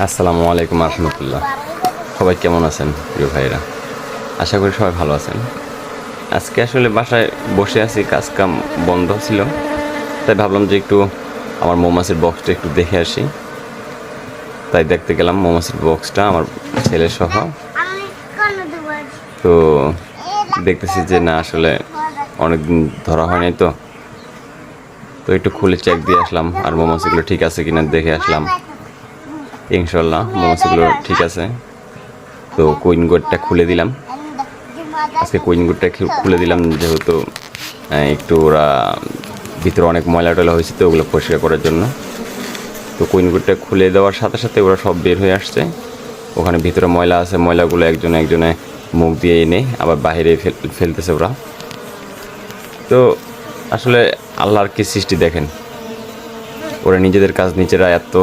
আসসালামু আলাইকুম রহমতুল্লাহ। সবাই কেমন আছেন প্রিয় ভাইরা? আশা করি সবাই ভালো আছেন। আজকে আসলে বাসায় বসে আছি, কাজ কাম বন্ধ ছিল, তাই ভাবলাম যে একটু আমার মৌমাছির বক্সটা একটু দেখে আসি। তাই দেখতে গেলাম মৌমাছির বক্সটা আমার ছেলে সহ। তো দেখতেছি যে না, আসলে অনেকদিন ধরা হয় নাই, তো একটু খুলে চেক দিয়ে আসলাম আর মৌমাছিগুলো ঠিক আছে কিনা দেখে আসলাম। ইনশাল্লাহ মৌমাছিগুলো ঠিক আছে। তো কুইন গোটটা খুলে দিলাম, আজকে কুইন গোটটা খুলে দিলাম, যেহেতু একটু ওরা ভিতরে অনেক ময়লা টয়লা হয়েছে, তো ওগুলো পরিষ্কার করার জন্য। তো কুইন গোটটা খুলে দেওয়ার সাথে সাথে ওরা সব বের হয়ে আসছে। ওখানে ভিতরে ময়লা আছে, ময়লাগুলো একজনে মুখ দিয়ে এনে আবার বাইরে ফেলতেছে ওরা। তো আসলে আল্লাহর কি সৃষ্টি দেখেন, ওরা নিজেদের কাজ নিজেরা এত